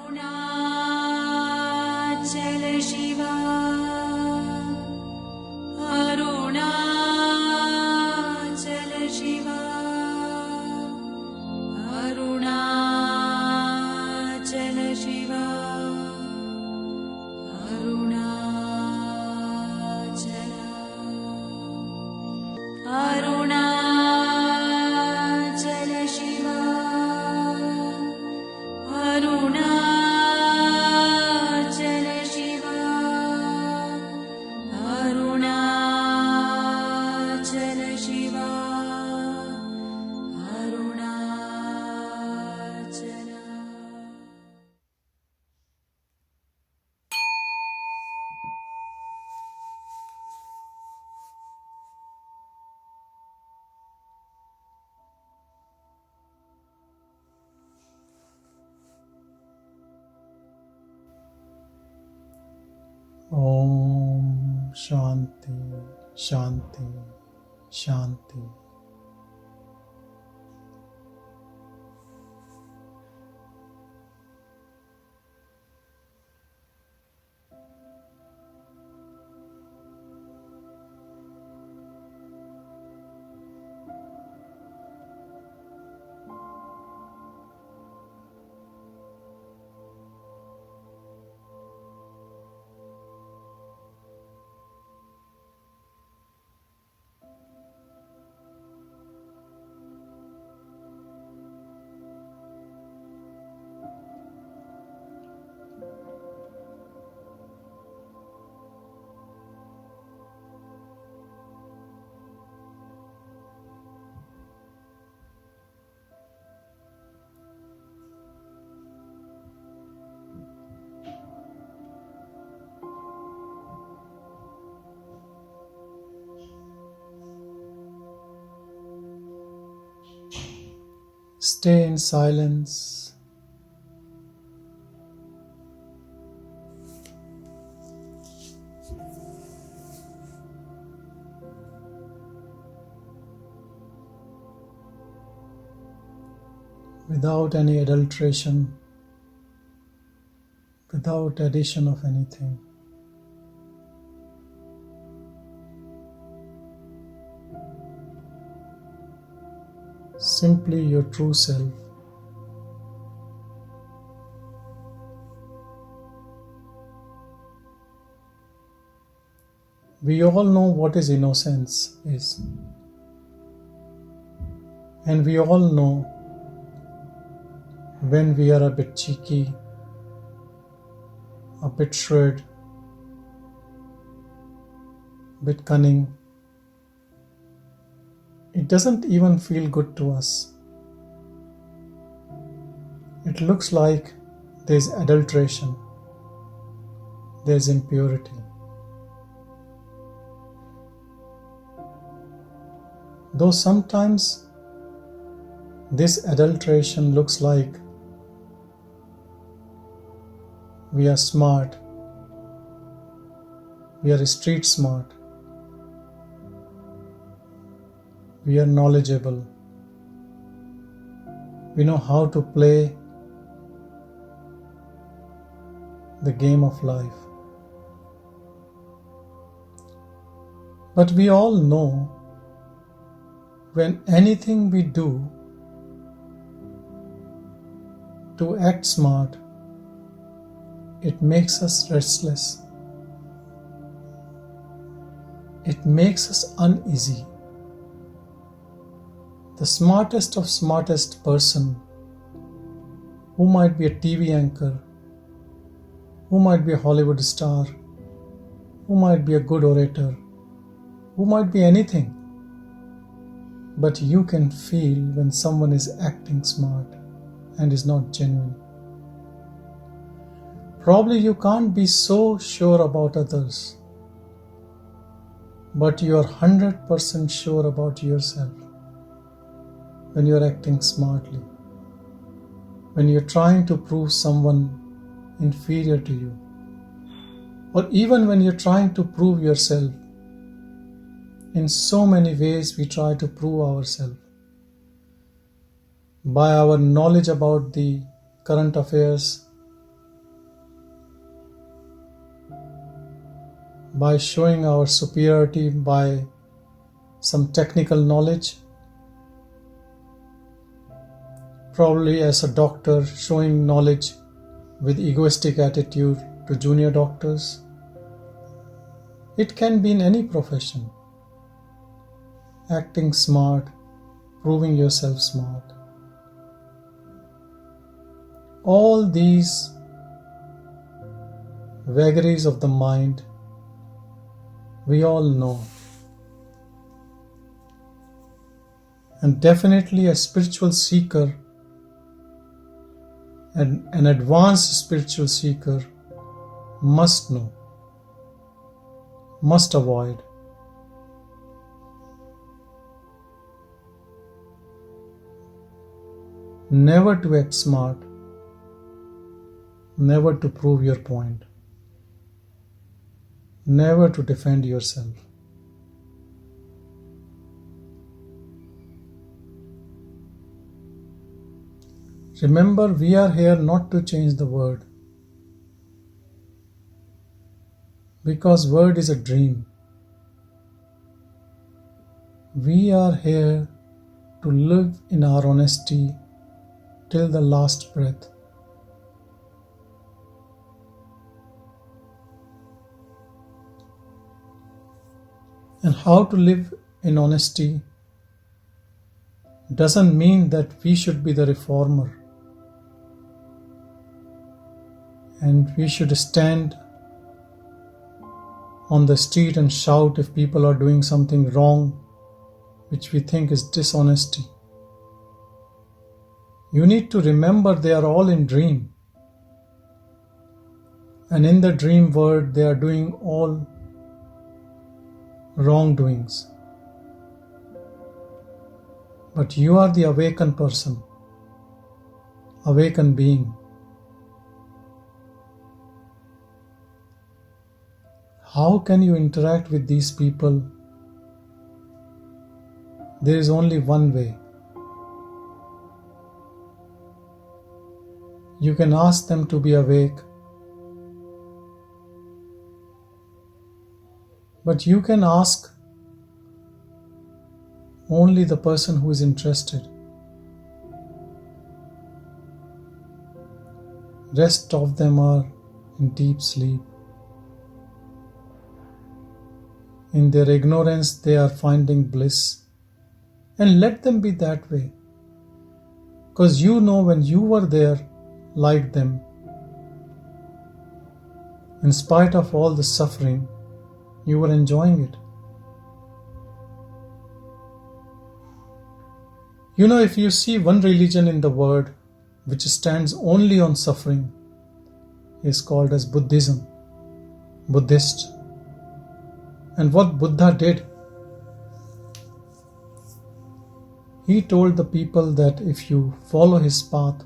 Arunachal Shiva, Arunachal Shiva, Arunachal Shiva, Arunachala, Arunachal Shiva, Arunachal Shiva, Arunachal Shiva, Arunachala. Om Shanti, Shanti, Shanti. Stay in silence. Without any adulteration, without addition of anything. Simply your true self. We all know what is innocence is. And we all know when we are a bit cheeky, a bit shrewd, a bit cunning. It doesn't even feel good to us. It looks like there's adulteration, there's impurity. Though sometimes this adulteration looks like we are smart, we are street smart, we are knowledgeable, we know how to play the game of life. But we all know when anything we do to act smart, it makes us restless. It makes us uneasy. The smartest of smartest person, who might be a TV anchor, who might be a Hollywood star, who might be a good orator, who might be anything, but you can feel when someone is acting smart and is not genuine. Probably you can't be so sure about others, but you are 100% sure about yourself when you are acting smartly, when you are trying to prove someone inferior to you, or even when you are trying to prove yourself. In so many ways we try to prove ourselves. By our knowledge about the current affairs, by showing our superiority by some technical knowledge, probably as a doctor showing knowledge with egoistic attitude to junior doctors. It can be in any profession. Acting smart, proving yourself smart. All these vagaries of the mind, we all know. And definitely a spiritual seeker, and an advanced spiritual seeker must know, must avoid. Never to act smart, never to prove your point, never to defend yourself. Remember, we are here not to change the world, because world is a dream. We are here to live in our honesty till the last breath. And how to live in honesty doesn't mean that we should be the reformer and we should stand on the street and shout if people are doing something wrong, which we think is dishonesty. You need to remember they are all in dream. And in the dream world, they are doing all wrongdoings. But you are the awakened person, awakened being. How can you interact with these people? There is only one way. You can ask them to be awake, but you can ask only the person who is interested. Rest of them are in deep sleep. In their ignorance, they are finding bliss. And let them be that way. Because you know when you were there, like them, in spite of all the suffering, you were enjoying it. You know, if you see one religion in the world which stands only on suffering, is called as Buddhism, Buddhist. And what Buddha did, he told the people that if you follow his path,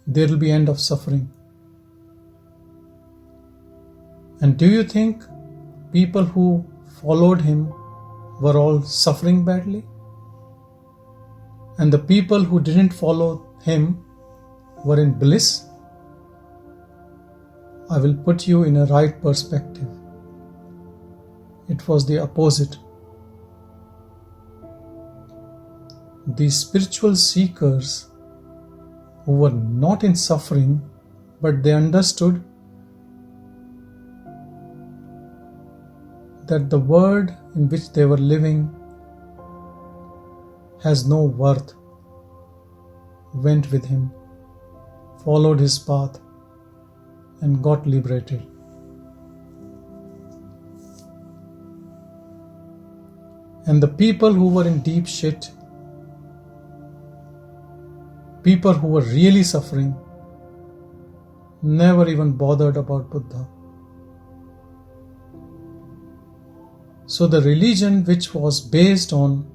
there will be end of suffering. And do you think people who followed him were all suffering badly? And the people who didn't follow him were in bliss? I will put you in a right perspective. It was the opposite. These spiritual seekers who were not in suffering, but they understood that the world in which they were living has no worth, went with him, followed his path, and got liberated. And the people who were in deep shit, people who were really suffering, never even bothered about Buddha. So the religion which was based on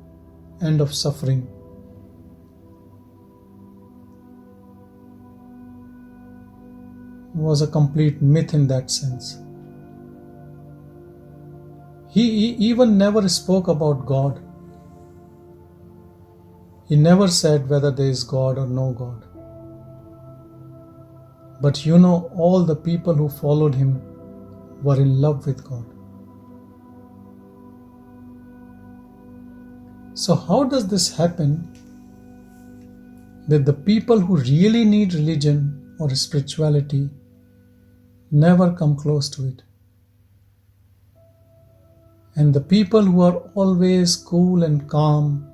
end of suffering was a complete myth in that sense. He even never spoke about God. He never said whether there is God or no God. But you know, all the people who followed him were in love with God. So how does this happen that the people who really need religion or spirituality never come close to it? And the people who are always cool and calm,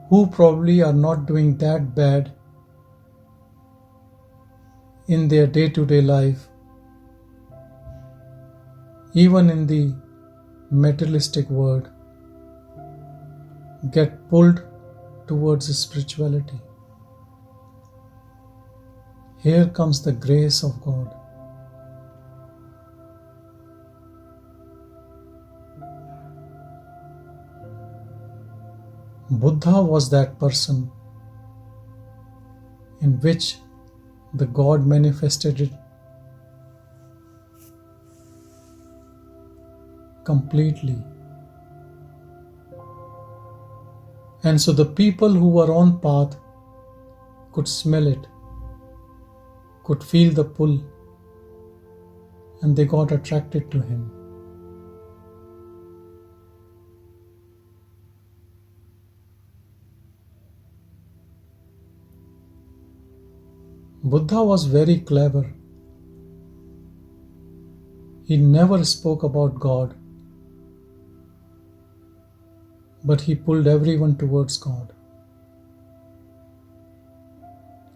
who probably are not doing that bad in their day-to-day life, even in the materialistic world, get pulled towards spirituality. Here comes the grace of God. Buddha was that person in which the God manifested it completely. And so the people who were on path could smell it, could feel the pull, and they got attracted to him. Buddha was very clever. He never spoke about God, but he pulled everyone towards God.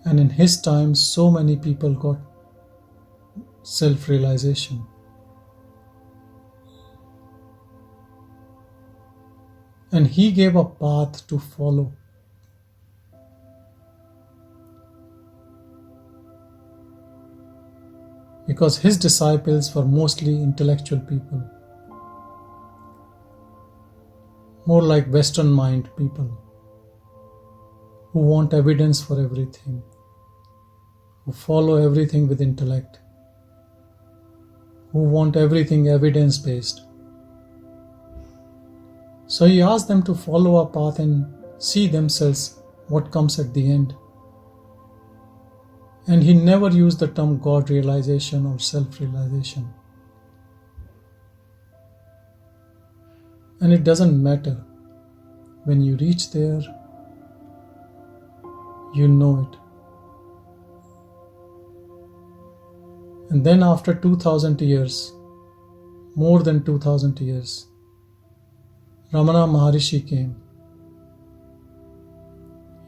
And in his time, so many people got self-realization. And he gave a path to follow. Because his disciples were mostly intellectual people, more like Western mind people, who want evidence for everything, who follow everything with intellect, who want everything evidence-based. So he asked them to follow a path and see themselves what comes at the end. And he never used the term God realization or self-realization. And it doesn't matter. When you reach there, you know it. And then after 2000 years, more than 2000 years, Ramana Maharshi came.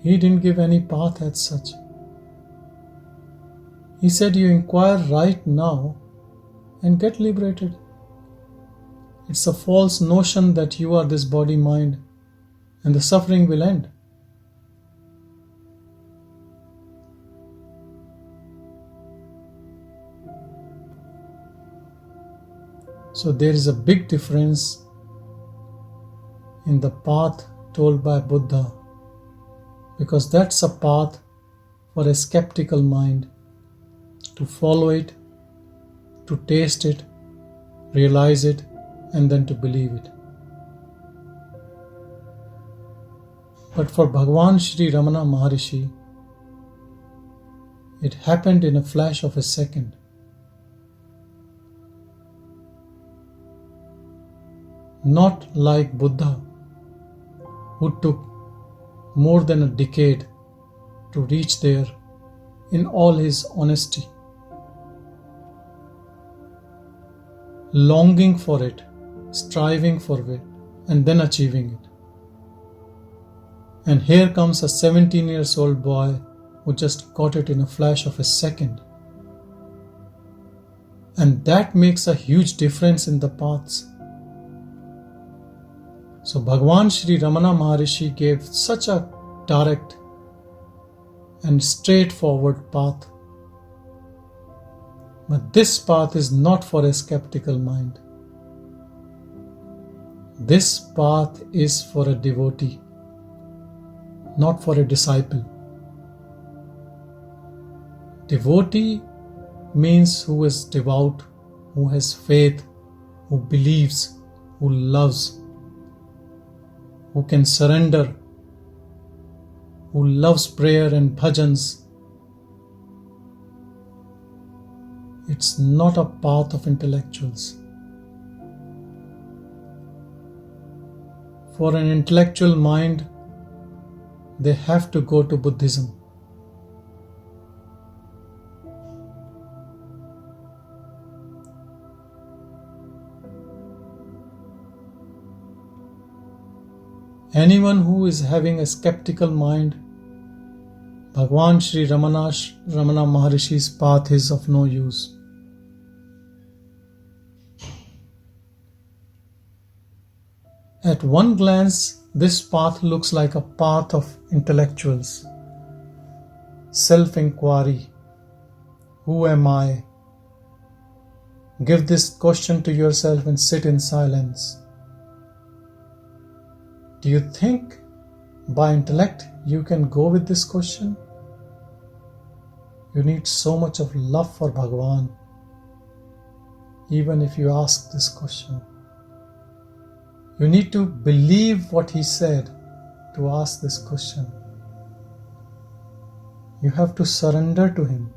He didn't give any path as such. He said, you inquire right now and get liberated. It's a false notion that you are this body-mind and the suffering will end. So there is a big difference in the path told by Buddha, because that's a path for a skeptical mind to follow it, to taste it, realize it, and then to believe it. But for Bhagwan Sri Ramana Maharshi, it happened in a flash of a second. Not like Buddha, who took more than a decade to reach there in all his honesty, longing for it, striving for it, and then achieving it. And here comes a 17-year-old boy who just got it in a flash of a second. And that makes a huge difference in the paths. So Bhagwan Sri Ramana Maharshi gave such a direct and straightforward path. But this path is not for a skeptical mind. This path is for a devotee, not for a disciple. Devotee means who is devout, who has faith, who believes, who loves, who can surrender, who loves prayer and bhajans. It It's not a path of intellectuals. For an intellectual mind, they have to go to Buddhism. Anyone who is having a skeptical mind, Bhagwan Sri Ramana Maharshi's path is of no use. At one glance, this path looks like a path of intellectuals. Self-inquiry. Who am I? Give this question to yourself and sit in silence. Do you think by intellect you can go with this question? You need so much of love for Bhagavan, even if you ask this question. You need to believe what he said to ask this question. You have to surrender to him.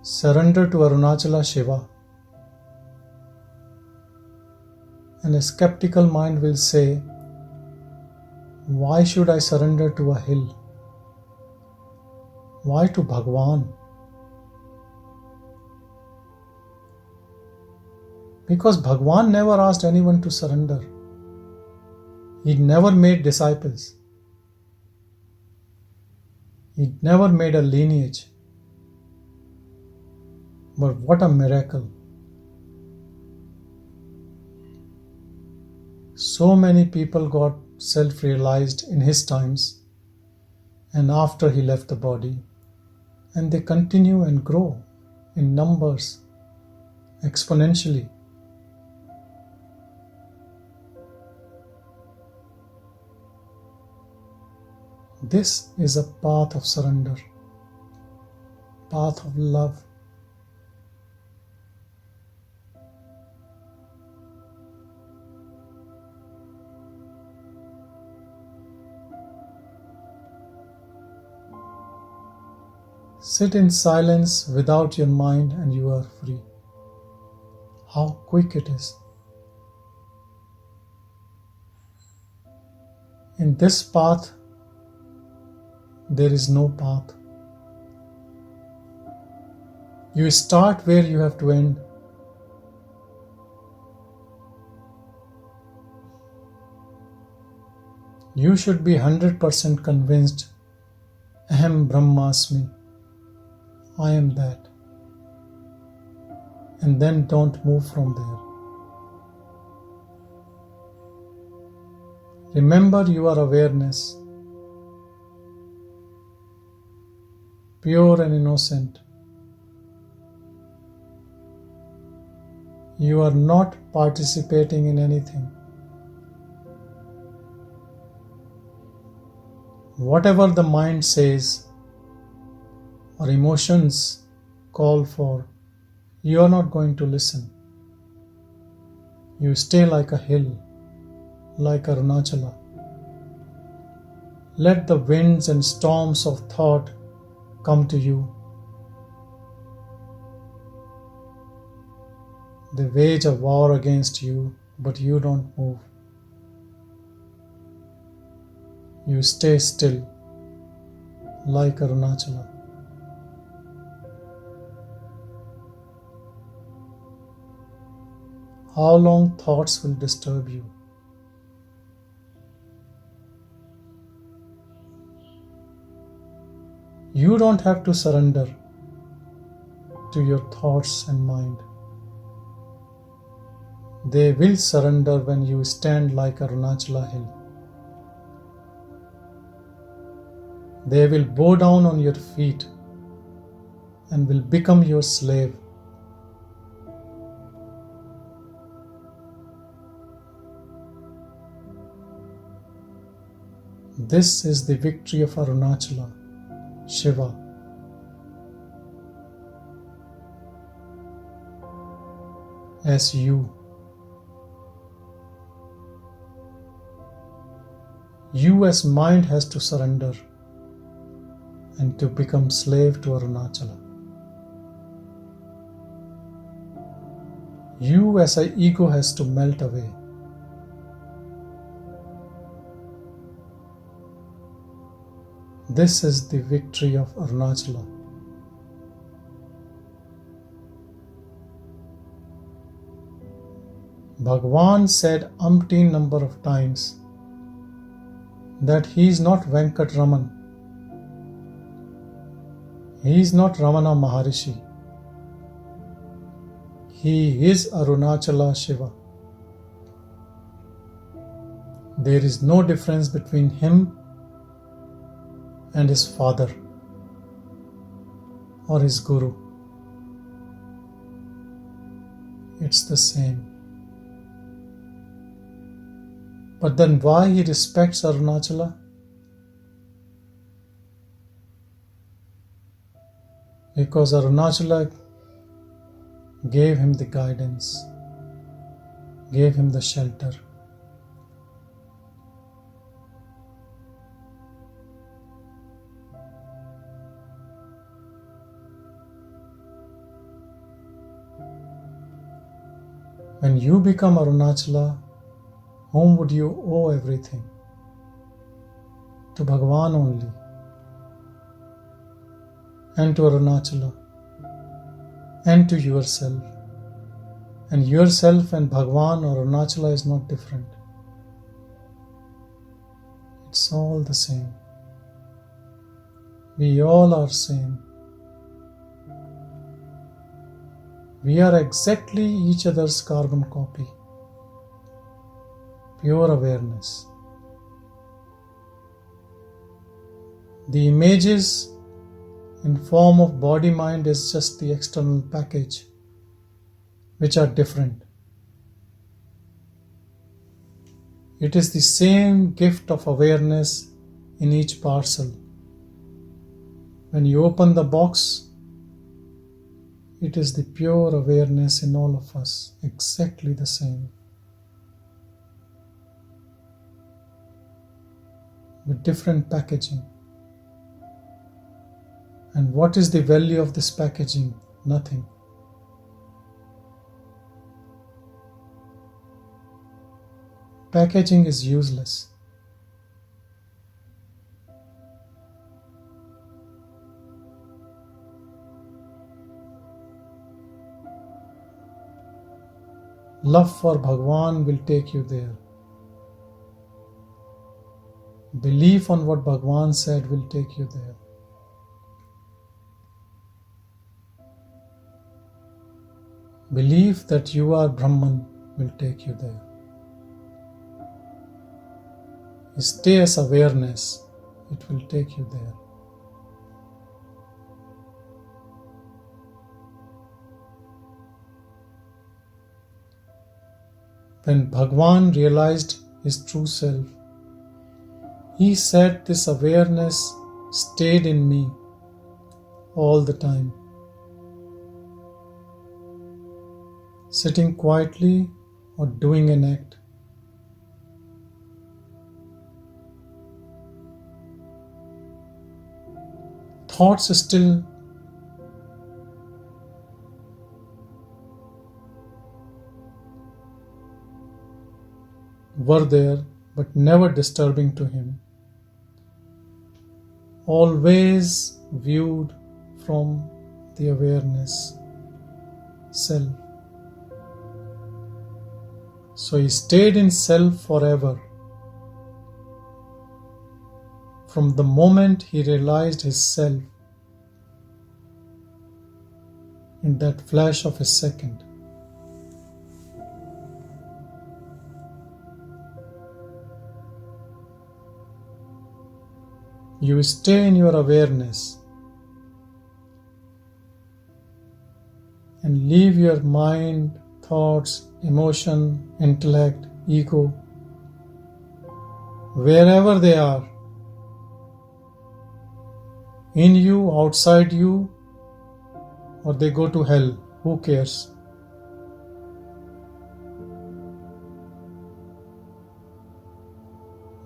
Surrender to Arunachala Shiva. And a skeptical mind will say, why should I surrender to a hill? Why to Bhagavan? Because Bhagavan never asked anyone to surrender. He never made disciples. He never made a lineage. But what a miracle. So many people got self-realized in his times and after he left the body, and they continue and grow in numbers exponentially. This is a path of surrender, path of love. Sit in silence without your mind and you are free. How quick it is. In this path, there is no path. You start where you have to end. You should be 100% convinced, Aham Brahmasmi, I am that. And then don't move from there. Remember you are awareness, pure and innocent. You are not participating in anything. Whatever the mind says or emotions call for, you are not going to listen. You stay like a hill, like Arunachala. Let the winds and storms of thought come to you. They wage a war against you, but you don't move. You stay still, like Arunachala. How long thoughts will disturb you? You don't have to surrender to your thoughts and mind. They will surrender when you stand like Arunachala hill. They will bow down on your feet and will become your slave. This is the victory of Arunachala, Shiva. As you as mind has to surrender and to become slave to Arunachala. You as an ego has to melt away. This is the victory of Arunachala. Bhagavan said umpteen number of times that he is not Venkat Raman. He is not Ramana Maharshi. He is Arunachala Shiva. There is no difference between him and his father or his guru. It's the same. But then why he respects Arunachala? Because Arunachala gave him the guidance, gave him the shelter. When you become Arunachala, whom would you owe everything? To Bhagavan only, and to Arunachala, and to yourself. And yourself and Bhagavan or Arunachala is not different. It's all the same. We all are same. We are exactly each other's carbon copy. Pure awareness. The images in form of body-mind is just the external package, which are different. It is the same gift of awareness in each parcel. When you open the box, it is the pure awareness in all of us, exactly the same. With different packaging. And what is the value of this packaging? Nothing. Packaging is useless. Love for Bhagavan will take you there. Belief on what Bhagavan said will take you there. Belief that you are Brahman will take you there. Stay as awareness, it will take you there. When Bhagavan realized his true self, he said this awareness stayed in me all the time. Sitting quietly or doing an act. Thoughts still were there, but never disturbing to him. Always viewed from the awareness, self. So he stayed in self forever. From the moment he realized his self, in that flash of a second. You stay in your awareness and leave your mind, thoughts, emotion, intellect, ego, wherever they are, in you, outside you, or they go to hell, who cares?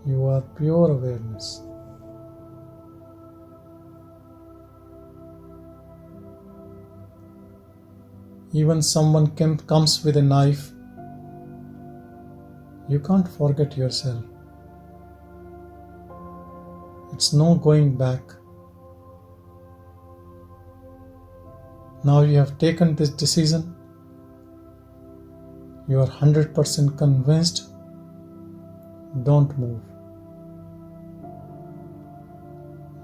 You are pure awareness. Even someone comes with a knife, you can't forget yourself. It's no going back. Now you have taken this decision. You are 100% convinced. Don't move.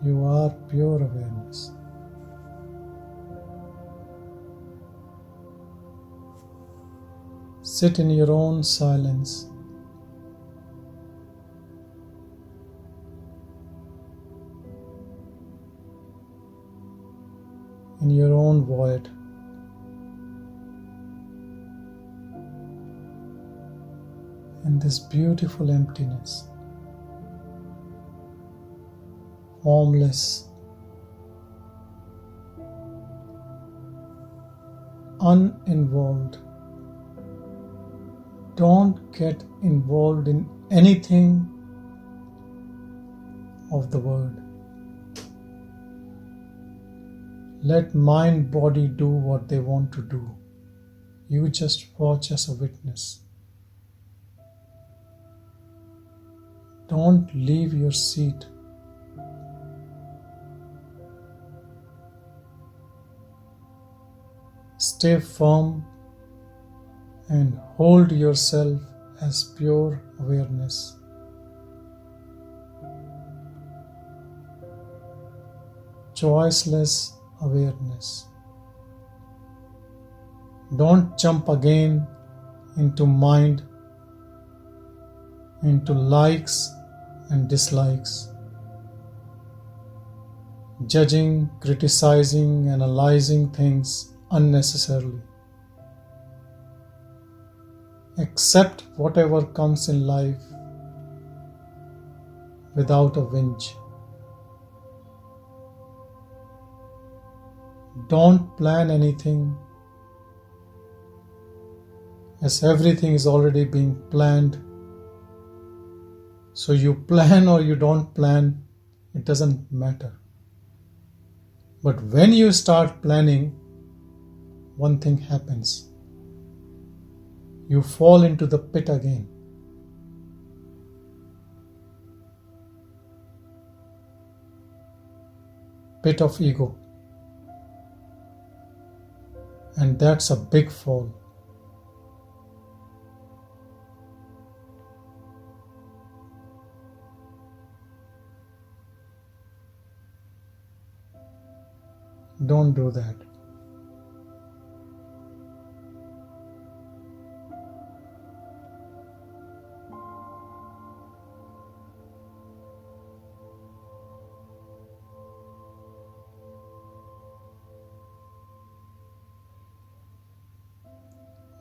You are pure awareness. Sit in your own silence. In your own void. In this beautiful emptiness. Formless. Uninvolved. Don't get involved in anything of the world. Let mind, body do what they want to do. You just watch as a witness. Don't leave your seat. Stay firm and hold yourself as pure awareness. Choiceless awareness. Don't jump again into mind, into likes and dislikes, judging, criticizing, analyzing things unnecessarily. Accept whatever comes in life without a whinge. Don't plan anything, as everything is already being planned. So you plan or you don't plan, it doesn't matter. But when you start planning, one thing happens. You fall into the pit again. Pit of ego. And that's a big fall. Don't do that.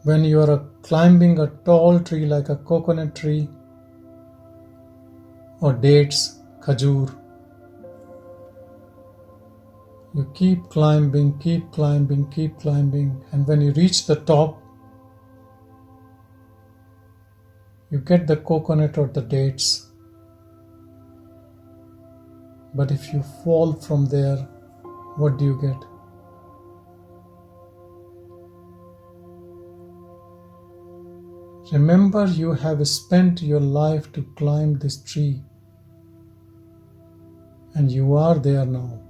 When you are climbing a tall tree like a coconut tree or dates, khajur, you keep climbing, keep climbing, keep climbing, and when you reach the top, you get the coconut or the dates. But if you fall from there, what do you get? Remember, you have spent your life to climb this tree, and you are there now.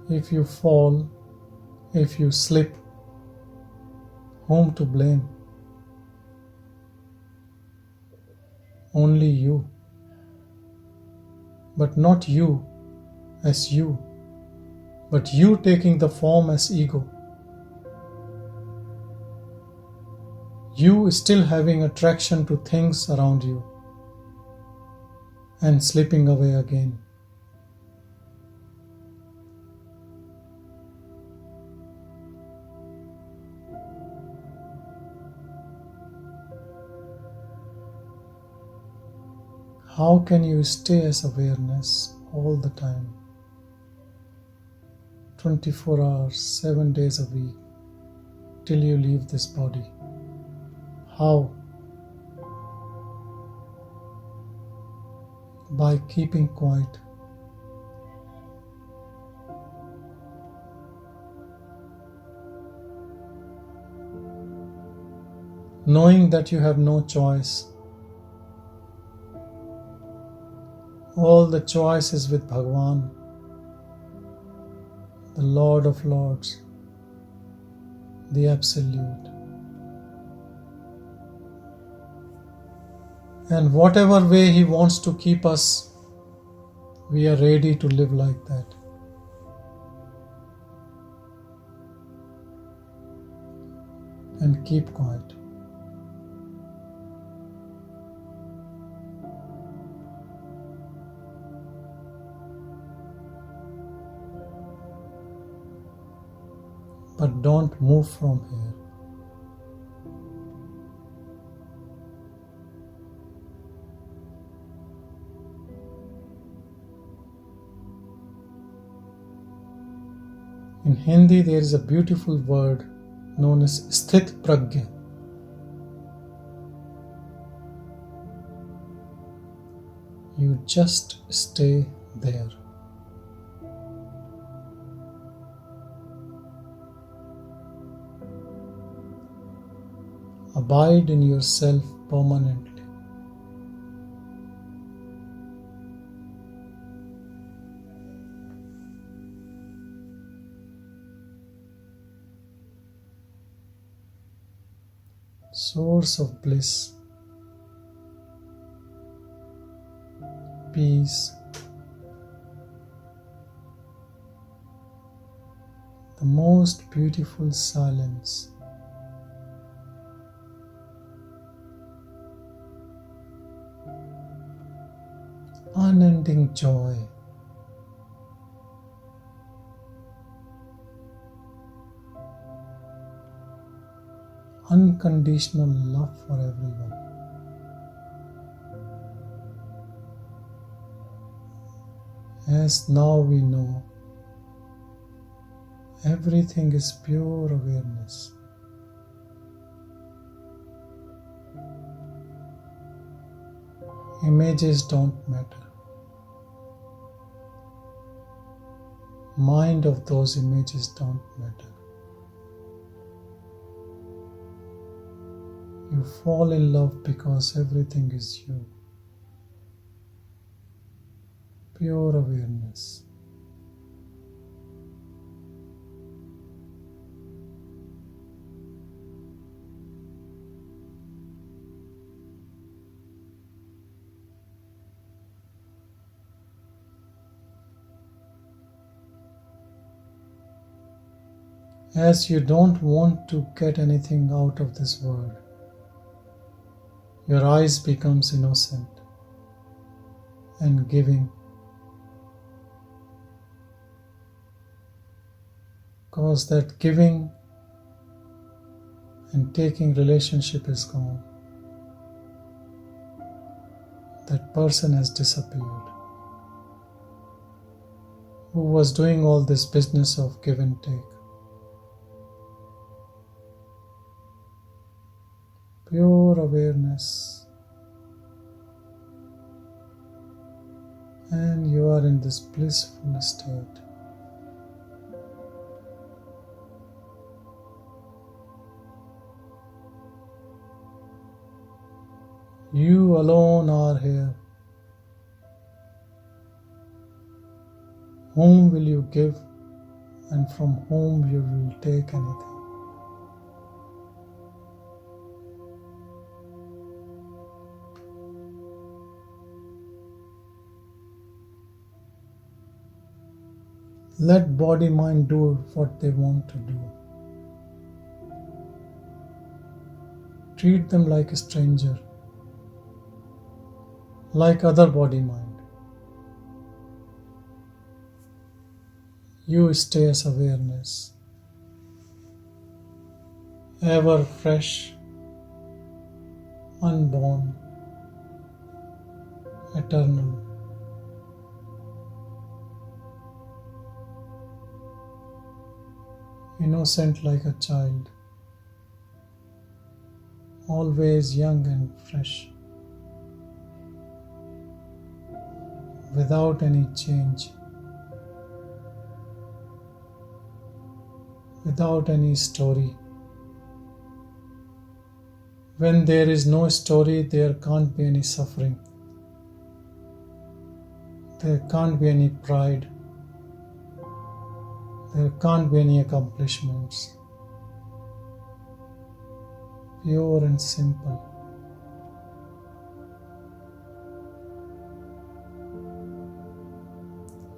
If you fall, if you slip, whom to blame? Only you. But not you as you, but you taking the form as ego. You still having attraction to things around you and slipping away again. How can you stay as awareness all the time? 24 hours, 7 days a week, till you leave this body. How? By keeping quiet. knowing that you have no choice. All the choice is with Bhagavan, the Lord of Lords, the Absolute. And whatever way He wants to keep us, we are ready to live like that. And keep quiet. But don't move from here. In Hindi, there is a beautiful word known as Sthit Pragya. You just stay there. Abide in yourself permanently. Source of bliss, peace, the most beautiful silence. Unending joy. Unconditional love for everyone. As now we know, everything is pure awareness. Images don't matter. Mind of those images don't matter. You fall in love because everything is you. Pure awareness. As you don't want to get anything out of this world, your eyes becomes innocent and giving, because that giving and taking relationship is gone. That person has disappeared. Who was doing all this business of give and take? Pure awareness, and you are in this blissful state. You alone are here. Whom will you give, and from whom you will take anything? Let body mind do what they want to do. Treat them like a stranger, like other body mind. You stay as awareness, ever fresh, unborn, eternal. Innocent like a child, always young and fresh, without any change, without any story, When there is no story, there can't be any suffering. There can't be any pride. There can't be any accomplishments. Pure and simple.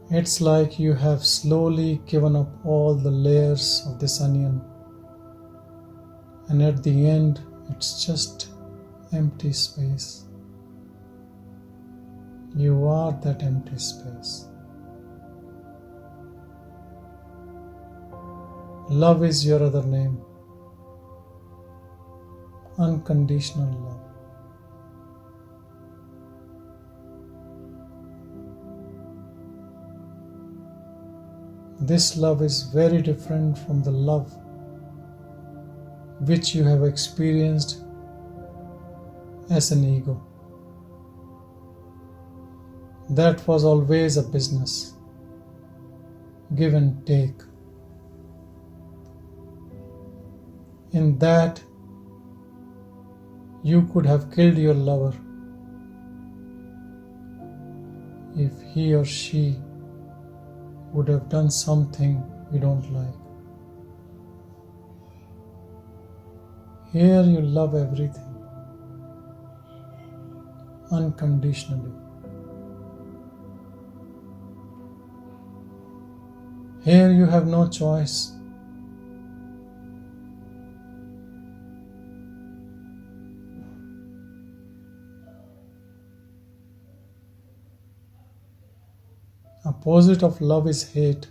It's like you have slowly given up all the layers of this onion, and at the end, it's just empty space. You are that empty space. Love is your other name. Unconditional love. This love is very different from the love which you have experienced as an ego. That was always a business, give and take. In that, you could have killed your lover if he or she would have done something you don't like. Here you love everything unconditionally. Here you have no choice. Opposite of love is hate.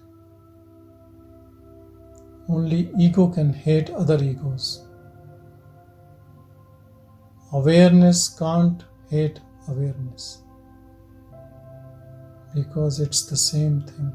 Only ego can hate other egos. Awareness can't hate awareness because it's the same thing.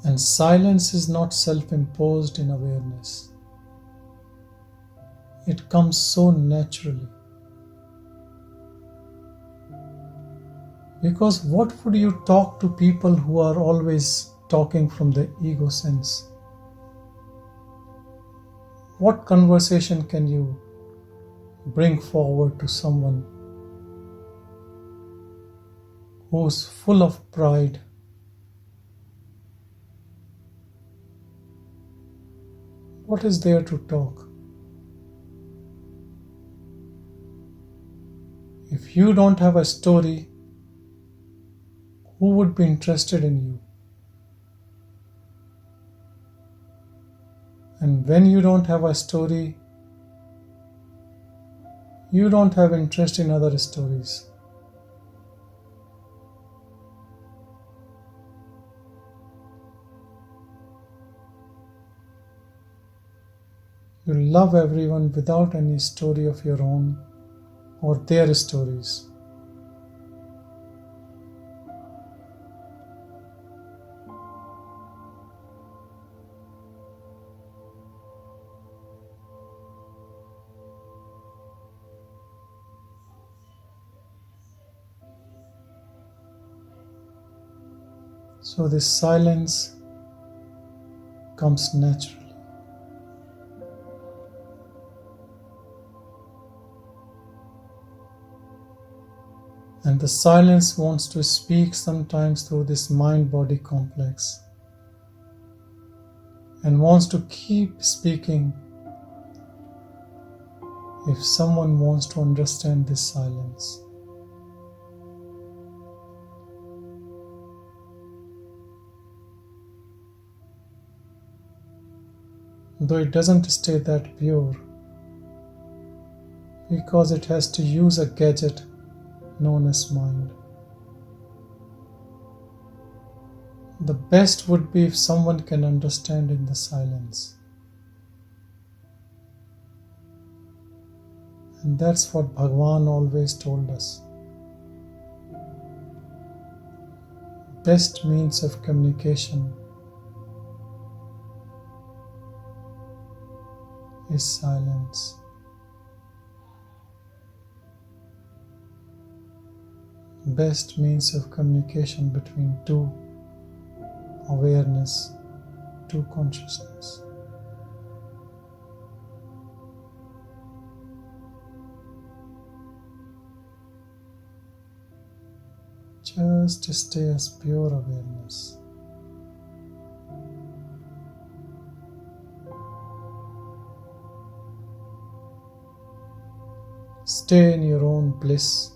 And silence is not self-imposed in awareness. It comes so naturally. Because what would you talk to people who are always talking from the ego sense? What conversation can you bring forward to someone who's full of pride? What is there to talk? If you don't have a story, who would be interested in you? And when you don't have a story, you don't have interest in other stories. You love everyone without any story of your own or their stories. So this silence comes naturally. And the silence wants to speak sometimes through this mind-body complex and wants to keep speaking if someone wants to understand this silence. Though it doesn't stay that pure because it has to use a gadget known as mind. The best would be if someone can understand in the silence. And that's what Bhagavan always told us. Best means of communication is silence. Best means of communication between two awareness, two consciousness. Just stay as pure awareness. Stay in your own bliss.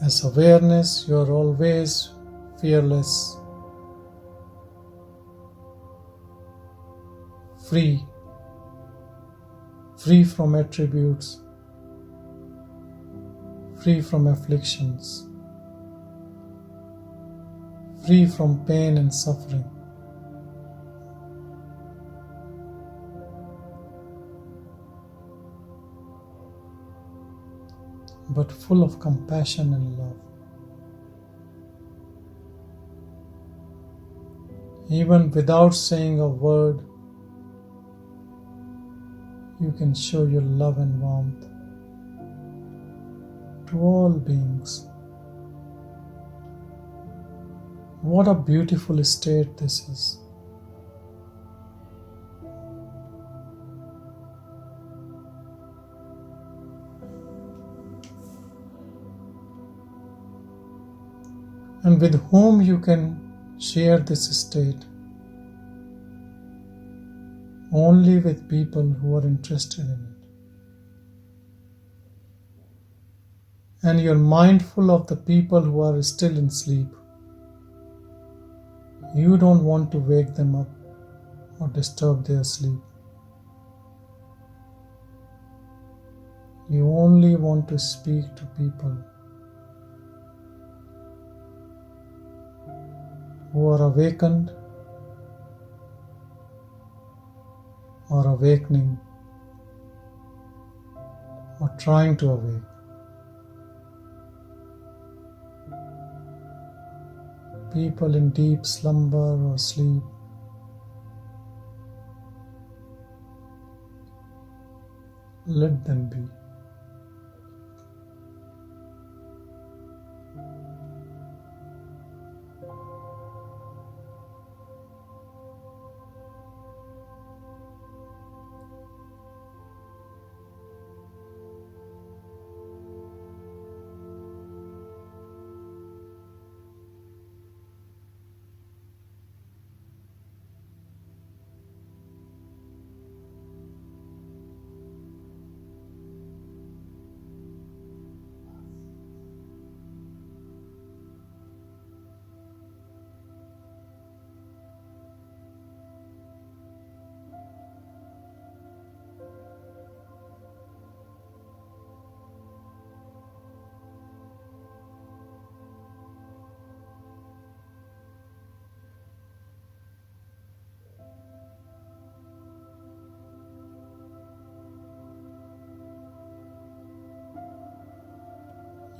As awareness, you are always fearless, free from attributes, free from afflictions, free from pain and suffering. But full of compassion and love. Even without saying a word, you can show your love and warmth to all beings. What a beautiful state this is. And with whom you can share this state? Only with people who are interested in it. And you're mindful of the people who are still in sleep. You don't want to wake them up or disturb their sleep. You only want to speak to people who are awakened or awakening or trying to awake. People in deep slumber or sleep. Let them be.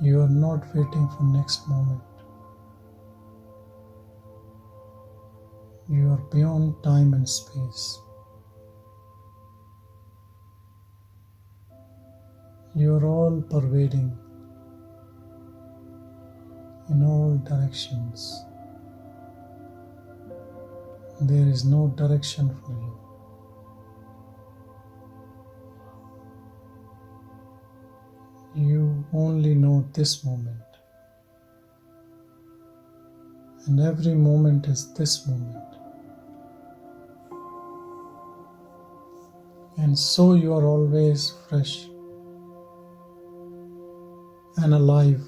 You are not waiting for next moment. You are beyond time and space. You are all pervading in all directions. There is no direction for you. You only know this moment. And every moment is this moment. And so you are always fresh and alive.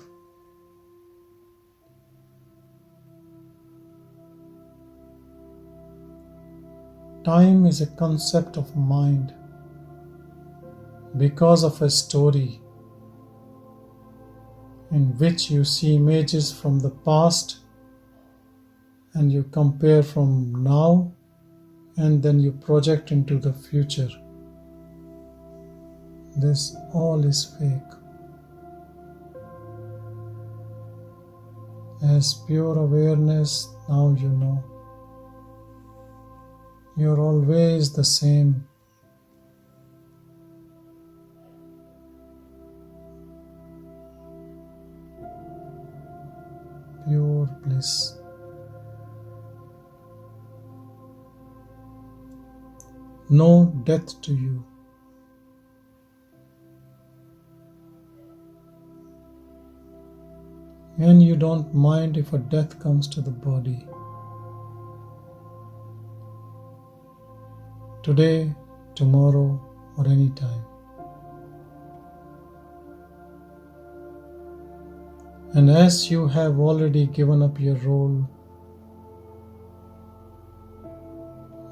Time is a concept of mind because of a story in which you see images from the past and you compare from now and then you project into the future. This all is fake. As pure awareness, now you know. You're always the same. Pure bliss. No death to you. And you don't mind if a death comes to the body. Today, tomorrow, or any time. And as you have already given up your role,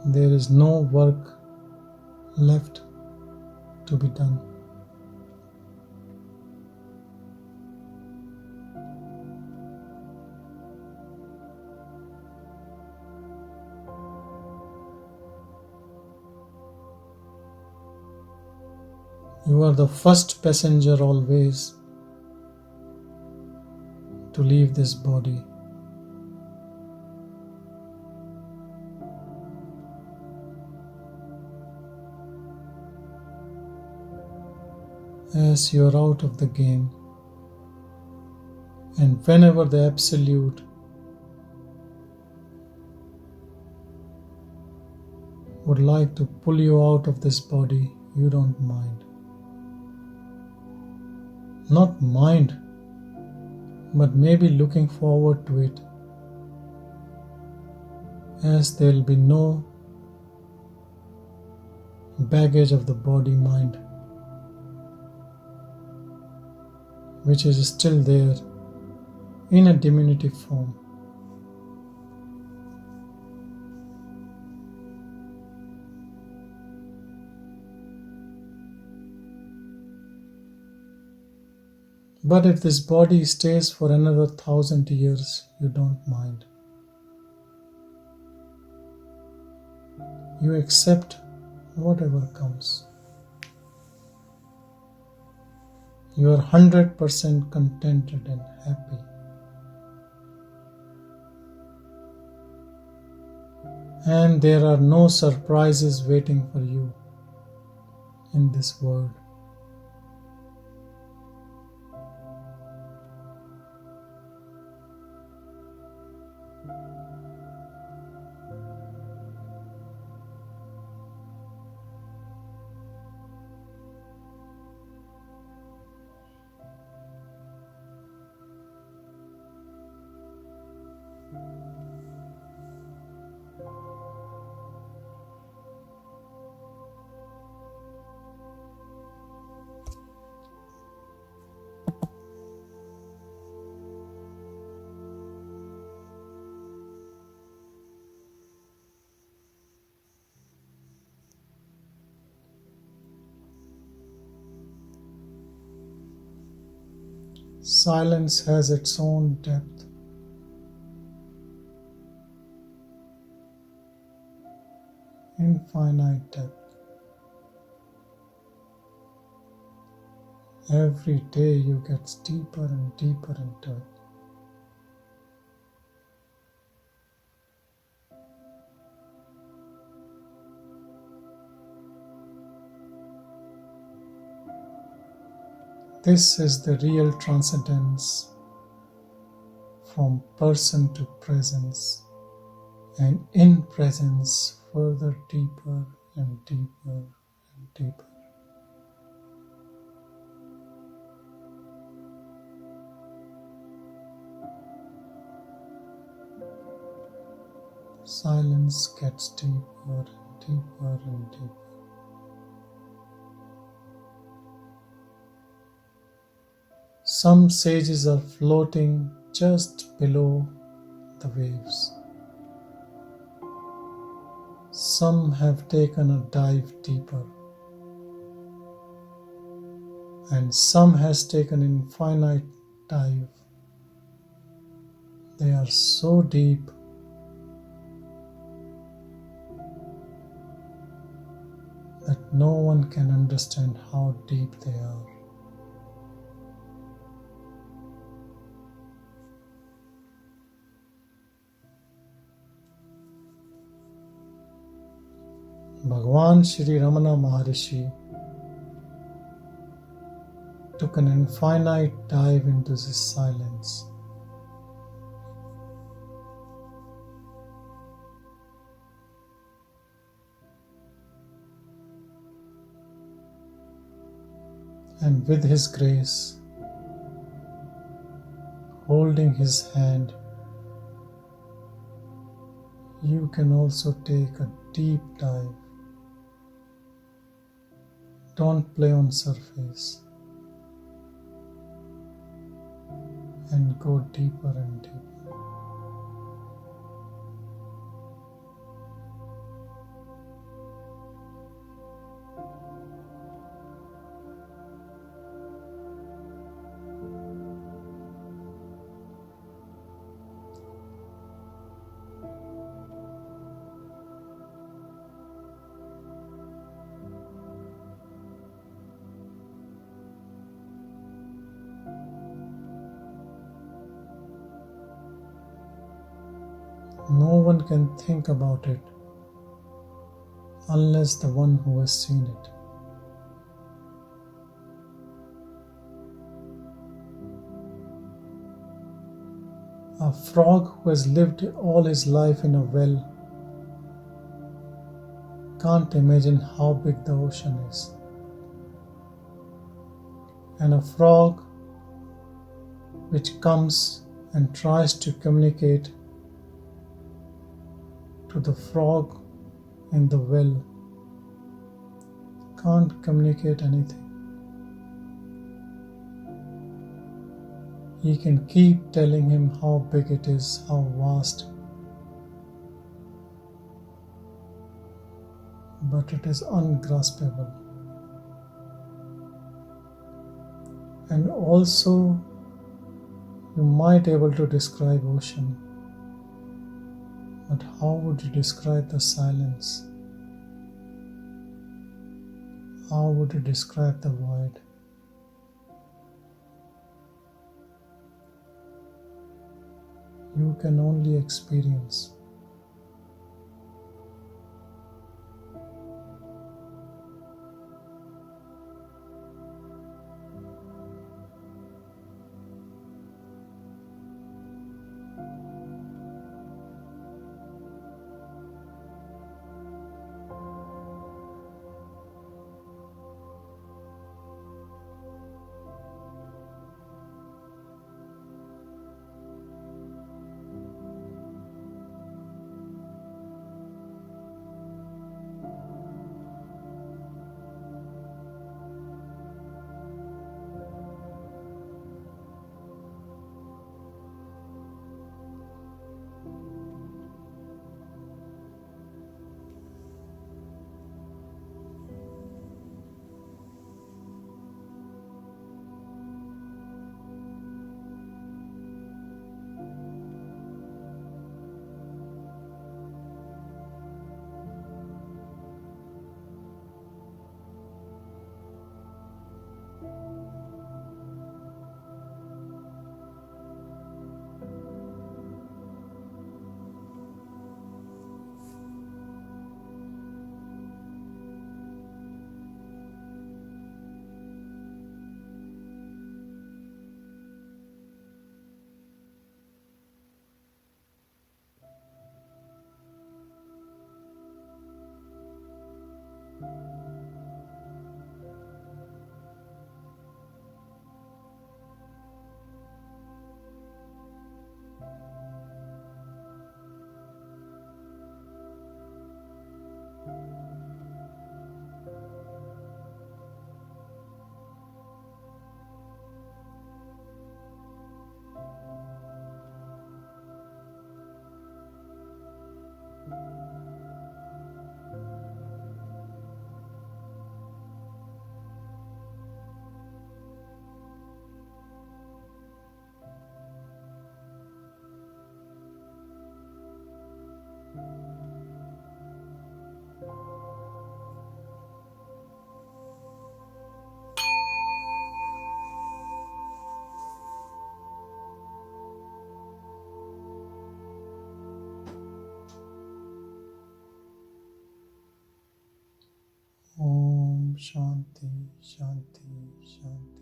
there is no work left to be done. You are the first passenger always to leave this body. As you are out of the game, and whenever the Absolute would like to pull you out of this body, you don't mind. Not mind, but maybe looking forward to it, as there will be no baggage of the body-mind, which is still there in a diminutive form. But if this body stays for another 1,000 years, you don't mind. You accept whatever comes. You are 100% contented and happy. And there are no surprises waiting for you in this world. Silence has its own depth. Infinite depth. Every day you get deeper and deeper into it. This is the real transcendence from person to presence, and in presence further deeper and deeper and deeper. Silence gets deeper and deeper and deeper. Some sages are floating just below the waves. Some have taken a dive deeper, and some has taken infinite dive. They are so deep No one can understand how deep they are. Bhagwan Sri Ramana Maharshi took an infinite dive into this silence. And with his grace, holding his hand, you can also take a deep dive. Don't play on surface and go deeper and deeper. No one can think about it unless the one who has seen it. A frog who has lived all his life in a well can't imagine how big the ocean is. And a frog which comes and tries to communicate to the frog in the well can't communicate anything. He can keep telling him how big it is, how vast, but it is ungraspable. And also, you might be able to describe ocean, but how would you describe the silence? How would you describe the void? You can only experience. Shanti, Shanti, Shanti.